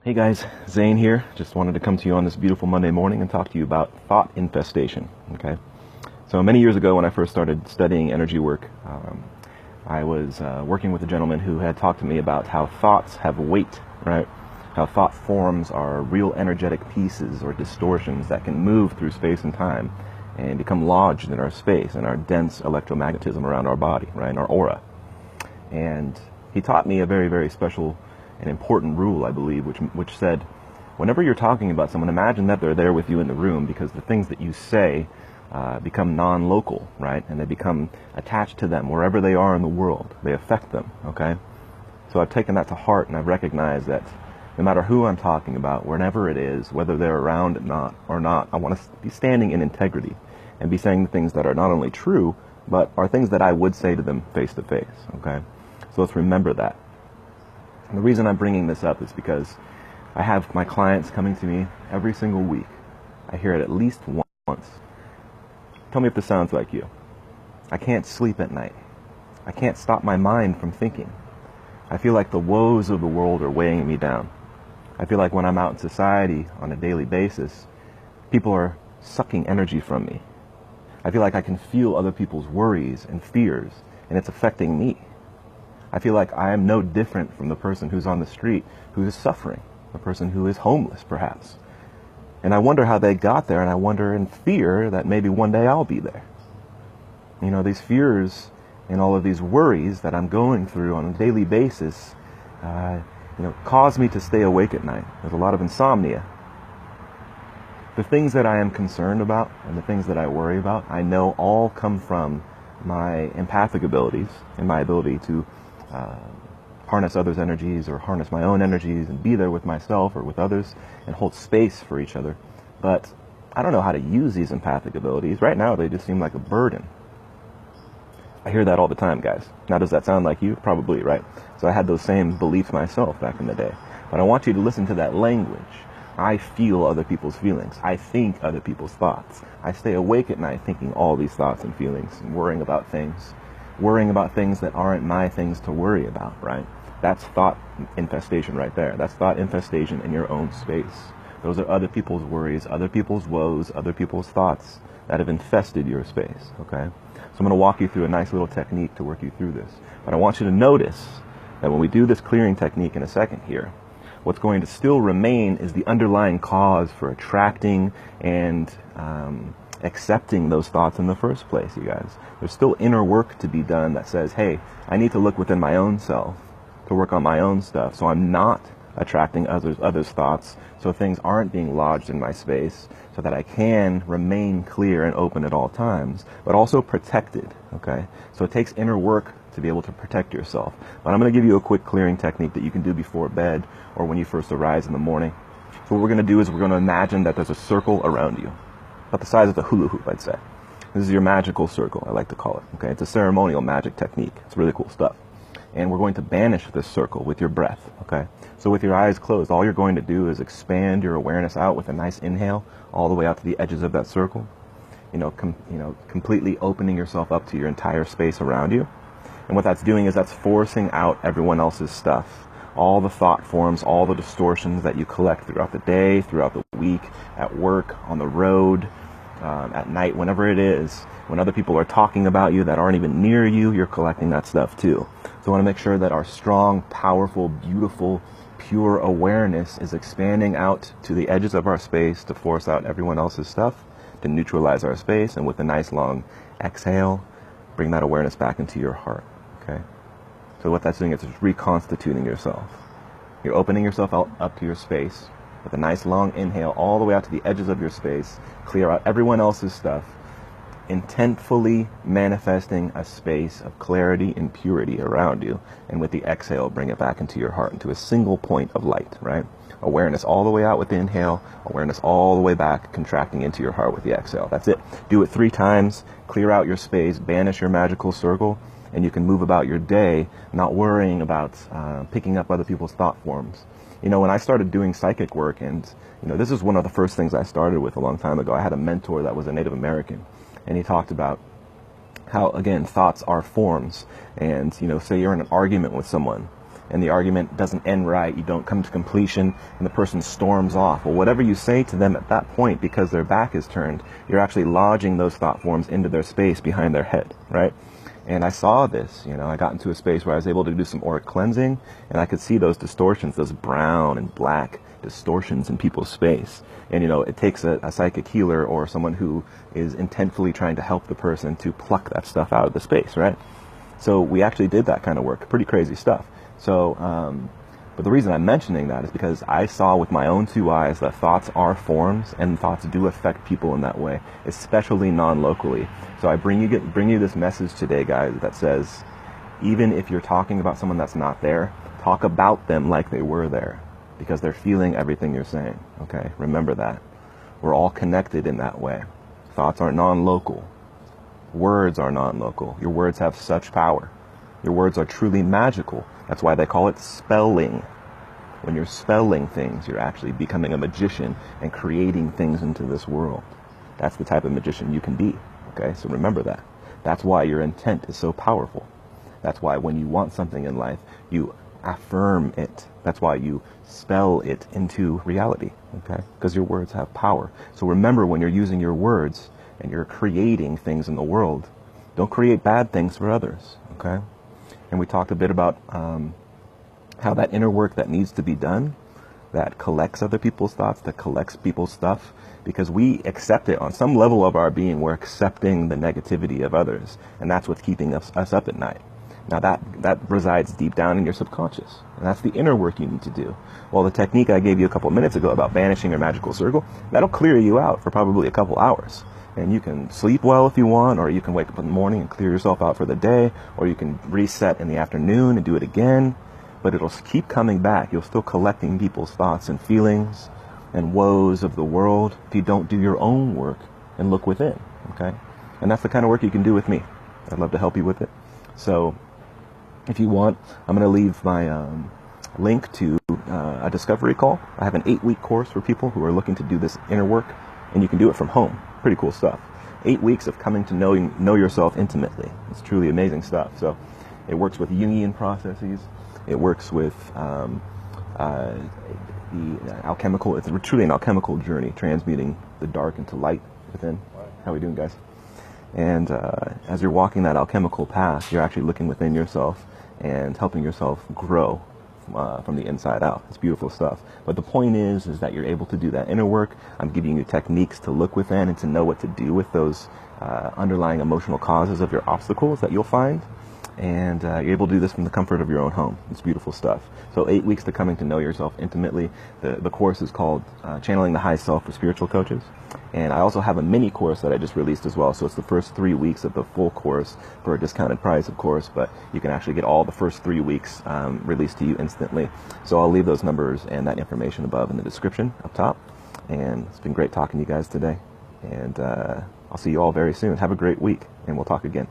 Hey guys, Zane here. Just wanted to come to you on this beautiful Monday morning and talk to you about thought infestation. Okay, so many years ago when I first started studying energy work, I was working with a gentleman who had talked to me about how thoughts have weight, right? How thought forms are real energetic pieces or distortions that can move through space and time and become lodged in our space and our dense electromagnetism around our body, right? Our aura. And he taught me a very, very special and important rule, I believe, which said, whenever you're talking about someone, imagine that they're there with you in the room, because the things that you say become non-local, right? And they become attached to them wherever they are in the world. They affect them, okay? So I've taken that to heart, and I've recognized that no matter who I'm talking about, whenever it is, whether they're around or not, I want to be standing in integrity and be saying the things that are not only true, but are things that I would say to them face to face, okay? So let's remember that. And the reason I'm bringing this up is because I have my clients coming to me every single week. I hear it at least once. Tell me if this sounds like you. I can't sleep at night. I can't stop my mind from thinking. I feel like the woes of the world are weighing me down. I feel like when I'm out in society on a daily basis, people are sucking energy from me. I feel like I can feel other people's worries and fears, and it's affecting me. I feel like I am no different from the person who's on the street who is suffering, the person who is homeless, perhaps. And I wonder how they got there, and I wonder in fear that maybe one day I'll be there. You know, these fears and all of these worries that I'm going through on a daily basis, cause me to stay awake at night. There's a lot of insomnia. The things that I am concerned about and the things that I worry about, I know all come from my empathic abilities and my ability to harness others' energies or harness my own energies and be there with myself or with others and hold space for each other. But I don't know how to use these empathic abilities. Right now, they just seem like a burden. I hear that all the time, guys. Now, does that sound like you? Probably, right? So I had those same beliefs myself back in the day. But I want you to listen to that language. I feel other people's feelings. I think other people's thoughts. I stay awake at night thinking all these thoughts and feelings and worrying about things that aren't my things to worry about, right? That's thought infestation right there. That's thought infestation in your own space. Those are other people's worries, other people's woes, other people's thoughts that have infested your space, okay? So I'm going to walk you through a nice little technique to work you through this. But I want you to notice that when we do this clearing technique in a second here, what's going to still remain is the underlying cause for attracting and accepting those thoughts in the first place, you guys. There's still inner work to be done that says, hey, I need to look within my own self to work on my own stuff so I'm not attracting others' thoughts, so things aren't being lodged in my space, so that I can remain clear and open at all times, but also protected, okay? So it takes inner work to be able to protect yourself. But I'm going to give you a quick clearing technique that you can do before bed or when you first arise in the morning. So what we're going to do is we're going to imagine that there's a circle around you, about the size of a hula hoop, I'd say. This is your magical circle, I like to call it, okay? It's a ceremonial magic technique. It's really cool stuff. And we're going to banish this circle with your breath, okay? So with your eyes closed, all you're going to do is expand your awareness out with a nice inhale all the way out to the edges of that circle. Completely opening yourself up to your entire space around you. And what that's doing is that's forcing out everyone else's stuff. All the thought forms, all the distortions that you collect throughout the day, throughout the week, at work, on the road, at night, whenever it is. When other people are talking about you that aren't even near you, you're collecting that stuff too. So I want to make sure that our strong, powerful, beautiful, pure awareness is expanding out to the edges of our space to force out everyone else's stuff, to neutralize our space, and with a nice long exhale, bring that awareness back into your heart, okay? So what that's doing is just reconstituting yourself. You're opening yourself up to your space with a nice long inhale all the way out to the edges of your space, clear out everyone else's stuff, intentfully manifesting a space of clarity and purity around you. And with the exhale, bring it back into your heart, into a single point of light, right? Awareness all the way out with the inhale, awareness all the way back, contracting into your heart with the exhale. That's it. Do it 3 times, clear out your space, banish your magical circle, and you can move about your day not worrying about picking up other people's thought forms. You know, when I started doing psychic work, and, this is one of the first things I started with a long time ago. I had a mentor that was a Native American, and he talked about how, again, thoughts are forms. And, say you're in an argument with someone, and the argument doesn't end right, you don't come to completion, and the person storms off. Well, whatever you say to them at that point, because their back is turned, you're actually lodging those thought forms into their space behind their head, right? And I saw this, I got into a space where I was able to do some auric cleansing, and I could see those distortions, those brown and black distortions in people's space. And it takes a psychic healer or someone who is intentfully trying to help the person to pluck that stuff out of the space, right? So we actually did that kind of work, pretty crazy stuff. So, but the reason I'm mentioning that is because I saw with my own two eyes that thoughts are forms, and thoughts do affect people in that way, especially non-locally. So I bring you this message today, guys, that says, even if you're talking about someone that's not there, talk about them like they were there, because they're feeling everything you're saying, okay? Remember that. We're all connected in that way. Thoughts are non-local. Words are non-local. Your words have such power. Your words are truly magical. That's why they call it spelling. When you're spelling things, you're actually becoming a magician and creating things into this world. That's the type of magician you can be, okay? So remember that. That's why your intent is so powerful. That's why when you want something in life, you affirm it. That's why you spell it into reality, okay? Because your words have power. So remember, when you're using your words and you're creating things in the world, don't create bad things for others, okay? And we talked a bit about how that inner work that needs to be done, that collects other people's thoughts, that collects people's stuff, because we accept it on some level of our being. We're accepting the negativity of others, and that's what's keeping us up at night. Now that resides deep down in your subconscious, and that's the inner work you need to do. Well, the technique I gave you a couple of minutes ago about banishing your magical circle, that'll clear you out for probably a couple hours. And you can sleep well if you want, or you can wake up in the morning and clear yourself out for the day, or you can reset in the afternoon and do it again. But it'll keep coming back. You're still collecting people's thoughts and feelings and woes of the world if you don't do your own work and look within, okay? And that's the kind of work you can do with me. I'd love to help you with it. So if you want, I'm going to leave my link to a discovery call. I have an 8-week course for people who are looking to do this inner work, and you can do it from home. Pretty cool stuff. 8 weeks of coming to know yourself intimately. It's truly amazing stuff. So it works with Jungian processes. It works with the alchemical. It's truly an alchemical journey, transmuting the dark into light within. How are we doing, guys? And as you're walking that alchemical path, you're actually looking within yourself and helping yourself grow from the inside out. It's beautiful stuff. But the point is that you're able to do that inner work. I'm giving you techniques to look within and to know what to do with those underlying emotional causes of your obstacles that you'll find. And you're able to do this from the comfort of your own home. It's beautiful stuff. So 8 weeks to coming to know yourself intimately. The course is called Channeling the High Self for Spiritual Coaches. And I also have a mini course that I just released as well. So it's the first 3 weeks of the full course for a discounted price, of course. But you can actually get all the first 3 weeks released to you instantly. So I'll leave those numbers and that information above in the description up top. And it's been great talking to you guys today. And I'll see you all very soon. Have a great week, and we'll talk again.